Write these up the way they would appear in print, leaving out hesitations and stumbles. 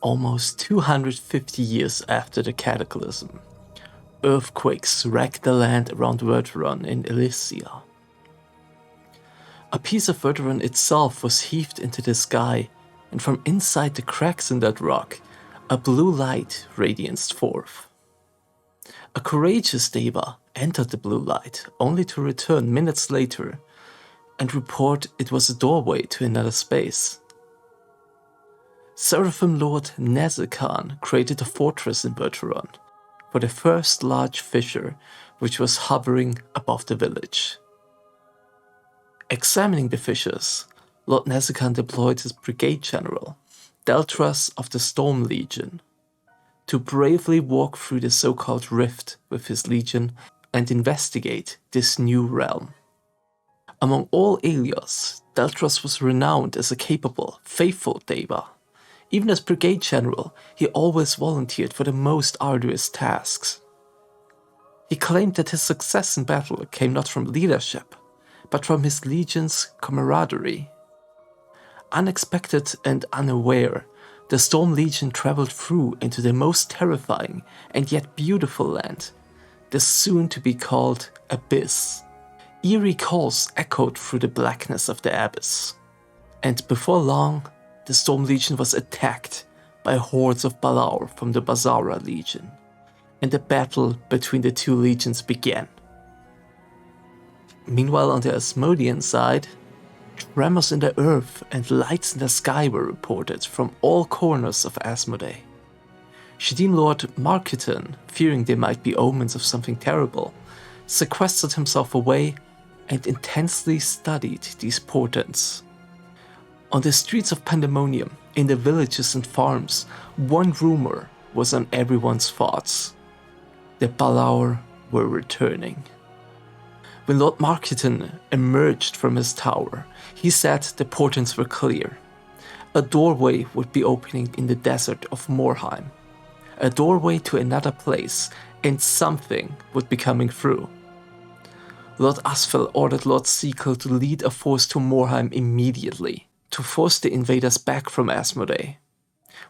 Almost 250 years after the cataclysm, earthquakes wrecked the land around Verteron in Elysia. A piece of Verteron itself was heaved into the sky, and from inside the cracks in that rock, a blue light radianced forth. A courageous Deva entered the blue light, only to return minutes later and report it was a doorway to another space. Seraphim Lord Nezekan created a fortress in Verteron for the first large fissure which was hovering above the village. Examining the fissures, Lord Nezekan deployed his brigade general, Deltras of the Storm Legion, to bravely walk through the so-called rift with his legion and investigate this new realm. Among all elyos, Deltras was renowned as a capable, faithful Deva. Even as brigade general, he always volunteered for the most arduous tasks. He claimed that his success in battle came not from leadership, but from his legion's camaraderie. Unexpected and unaware, the Storm Legion traveled through into the most terrifying and yet beautiful land, the soon-to-be-called Abyss. Eerie calls echoed through the blackness of the abyss. And before long, the Storm Legion was attacked by hordes of Balaur from the Bazara Legion, and the battle between the two legions began. Meanwhile, on the Asmodian side, tremors in the earth and lights in the sky were reported from all corners of Asmodee. Shadeen Lord Marketon, fearing they might be omens of something terrible, sequestered himself away and intensely studied these portents. On the streets of Pandemonium, in the villages and farms, one rumor was on everyone's thoughts. The Balaur were returning. When Lord Marketon emerged from his tower, he said the portents were clear. A doorway would be opening in the desert of Morheim. A doorway to another place, and something would be coming through. Lord Azphel ordered Lord Seekel to lead a force to Morheim immediately, to force the invaders back from Asmodee.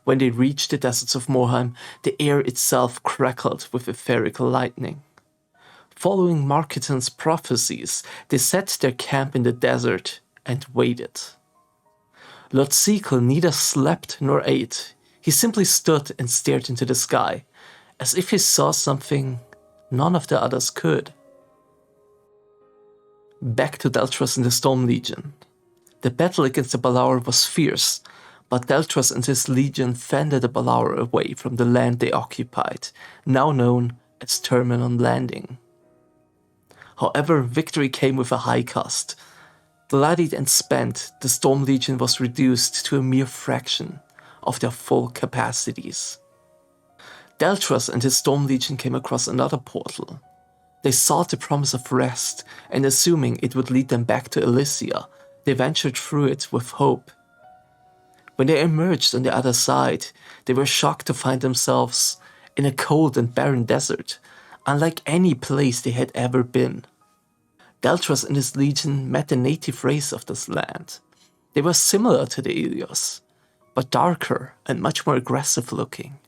When they reached the deserts of Morheim, the air itself crackled with etheric lightning. Following Marketon's prophecies, they set their camp in the desert and waited. Lord Seekel neither slept nor ate. He simply stood and stared into the sky, as if he saw something none of the others could. Back to Deltras and the Storm Legion. The battle against the Balaur was fierce, but Deltras and his legion fended the Balaur away from the land they occupied, now known as Terminon Landing. However, victory came with a high cost. Bloodied and spent, the Storm Legion was reduced to a mere fraction of their full capacities. Deltras and his Storm Legion came across another portal. They sought the promise of rest, and assuming it would lead them back to Elysia, they ventured through it with hope. When they emerged on the other side, they were shocked to find themselves in a cold and barren desert, unlike any place they had ever been. Deltras and his legion met the native race of this land. They were similar to the elyos, but darker and much more aggressive looking.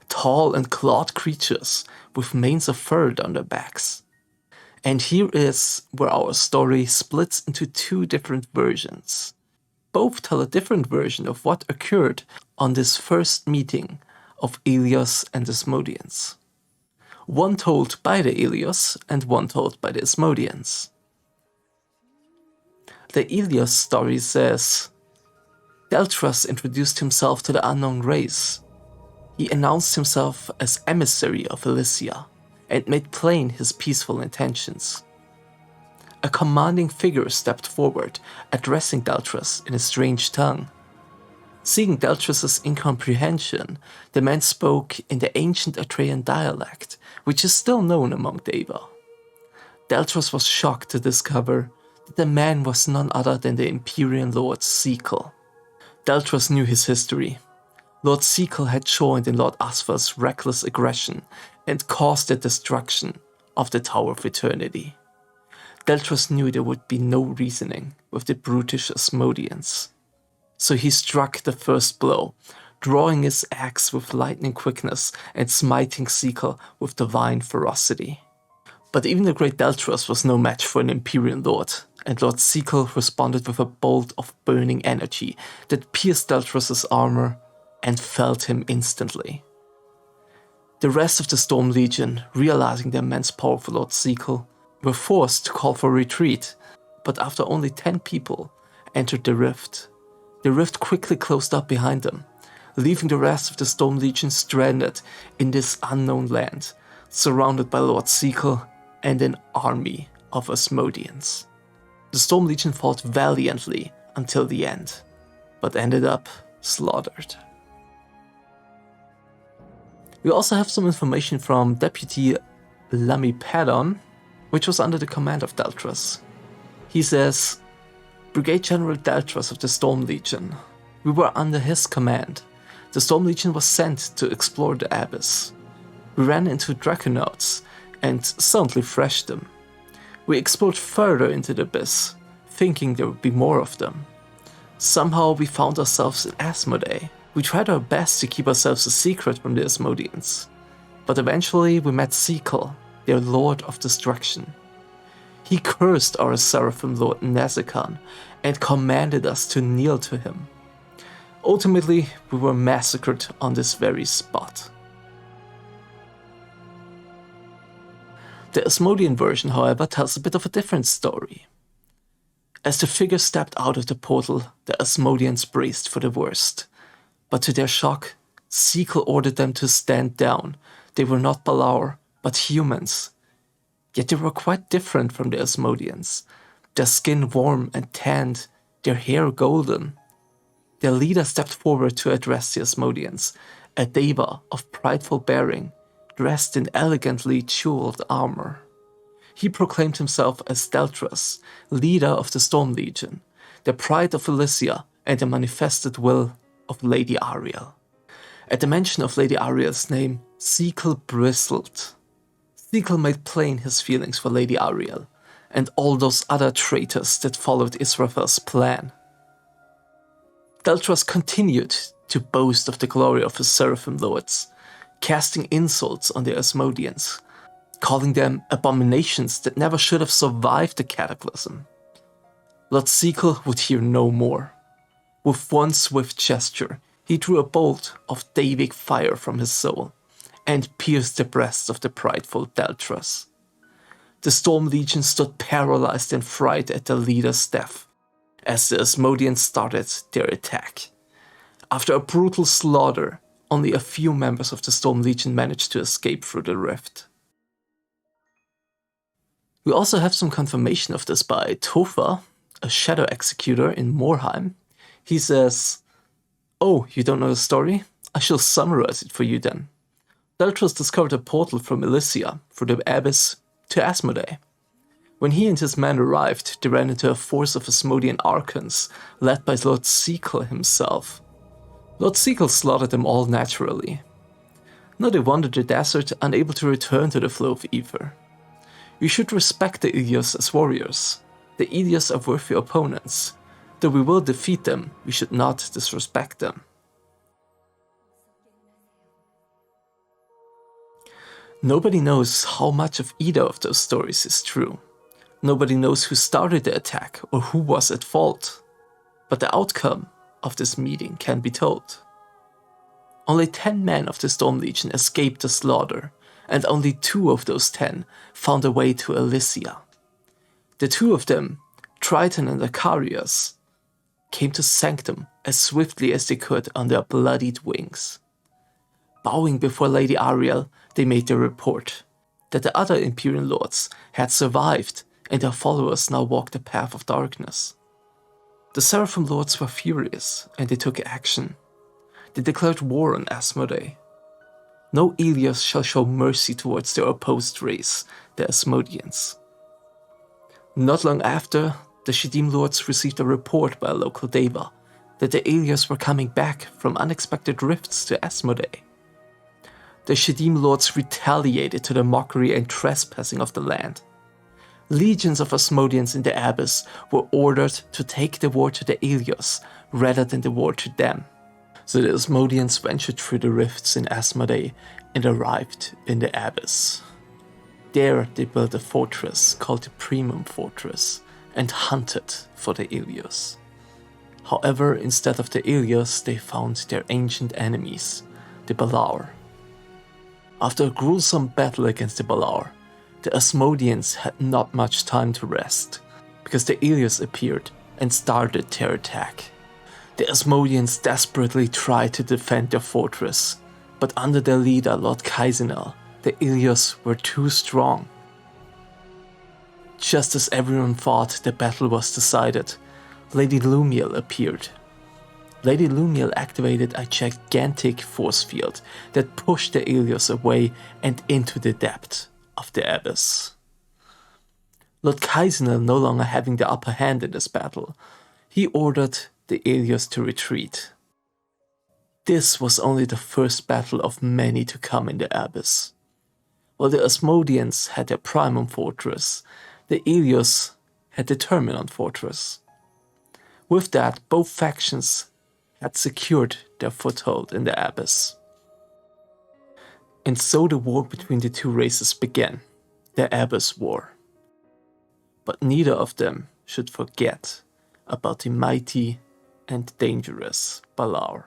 Tall and clawed creatures with manes of fur down their backs. And here is where our story splits into two different versions. Both tell a different version of what occurred on this first meeting of elyos and Asmodians. One told by the elyos and one told by the Asmodians. The elyos story says, Deltras introduced himself to the unknown race. He announced himself as emissary of Elysia and made plain his peaceful intentions. A commanding figure stepped forward, addressing Deltras in a strange tongue. Seeing Deltras' incomprehension, the man spoke in the ancient Atrean dialect, which is still known among Deva. Deltras was shocked to discover that the man was none other than the Empyrean Lord Seekel. Deltras knew his history. Lord Seekel had joined in Lord Azphel's reckless aggression and caused the destruction of the Tower of Eternity. Deltras knew there would be no reasoning with the brutish Asmodians. So he struck the first blow, drawing his axe with lightning quickness and smiting Seeker with divine ferocity. But even the great Deltras was no match for an Imperial Lord, and Lord Seeker responded with a bolt of burning energy that pierced Deltras' armor and felled him instantly. The rest of the Storm Legion, realizing the immense power of Lord Seeker, were forced to call for retreat, but after only 10 people entered the rift quickly closed up behind them, leaving the rest of the Storm Legion stranded in this unknown land, surrounded by Lord Seeker and an army of Asmodians. The Storm Legion fought valiantly until the end, but ended up slaughtered. We also have some information from Deputy Lamipedon, which was under the command of Deltras. He says, Brigade General Deltras of the Storm Legion. We were under his command. The Storm Legion was sent to explore the Abyss. We ran into Draconauts and soundly thrashed them. We explored further into the Abyss, thinking there would be more of them. Somehow we found ourselves in Asmodee. We tried our best to keep ourselves a secret from the Asmodians, but eventually we met Seeker, their Lord of Destruction. He cursed our Seraphim Lord Nezikan and commanded us to kneel to him. Ultimately, we were massacred on this very spot. The Asmodian version, however, tells a bit of a different story. As the figure stepped out of the portal, the Asmodians braced for the worst. But to their shock, Seeker ordered them to stand down. They were not Balaur, but humans. Yet they were quite different from the Asmodians. Their skin warm and tanned, their hair golden. Their leader stepped forward to address the Asmodians, a deva of prideful bearing, dressed in elegantly jeweled armor. He proclaimed himself as Deltras, leader of the Storm Legion, the pride of Elysia and the manifested will of Lady Ariel. At the mention of Lady Ariel's name, Seeker bristled. Seeker made plain his feelings for Lady Ariel and all those other traitors that followed Israfel's plan. Deltras continued to boast of the glory of his Seraphim Lords, casting insults on the Asmodians, calling them abominations that never should have survived the cataclysm. Lord Seeker would hear no more. With one swift gesture, he drew a bolt of Davic fire from his soul and pierced the breasts of the prideful Deltras. The Storm Legion stood paralyzed in fright at their leader's death, as the Asmodians started their attack. After a brutal slaughter, only a few members of the Storm Legion managed to escape through the rift. We also have some confirmation of this by Topher, a shadow executor in Morheim. He says, "Oh, you don't know the story? I shall summarize it for you then. Deltras discovered a portal from Elysia through the Abyss to Asmodee. When he and his men arrived, they ran into a force of Asmodian Archons, led by Lord Seeker himself. Lord Seeker slaughtered them all naturally. Now they wandered the desert, unable to return to the flow of ether. We should respect the elyos as warriors. The elyos are worthy opponents. Though we will defeat them, we should not disrespect them." Nobody knows how much of either of those stories is true. Nobody knows who started the attack or who was at fault. But the outcome of this meeting can be told. Only 10 men of the Storm Legion escaped the slaughter, and only 2 of those 10 found a way to Elysia. The 2 of them, Triton and Acarius, came to Sanctum as swiftly as they could on their bloodied wings. Bowing before Lady Ariel, they made their report that the other Imperial Lords had survived and their followers now walked the path of darkness. The Seraphim Lords were furious and they took action. They declared war on Asmodee. No elyos shall show mercy towards their opposed race, the Asmodians. Not long after, the Shadim Lords received a report by a local deva that the elyos were coming back from unexpected rifts to Asmodee. The Shadim Lords retaliated to the mockery and trespassing of the land. Legions of Asmodians in the Abyss were ordered to take the war to the elyos rather than the war to them. So the Asmodians ventured through the rifts in Asmodee and arrived in the Abyss. There they built a fortress called the Primum Fortress and hunted for the elyos. However, instead of the elyos, they found their ancient enemies, the Balaur. After a gruesome battle against the Balaur, the Asmodians had not much time to rest, because the elyos appeared and started their attack. The Asmodians desperately tried to defend their fortress, but under their leader Lord Kaisenel, the elyos were too strong. Just as everyone thought the battle was decided, Lady Lumiel appeared. Lady Lumiel activated a gigantic force field that pushed the elyos away and into the depth of the abyss. Lord Kaisenel no longer having the upper hand in this battle, he ordered the elyos to retreat. This was only the first battle of many to come in the abyss. While the Asmodians had their Primum Fortress, the elyos had the Terminon Fortress. With that, both factions had secured their foothold in the abyss. And so the war between the two races began, the Abyss War. But neither of them should forget about the mighty and dangerous Balaur.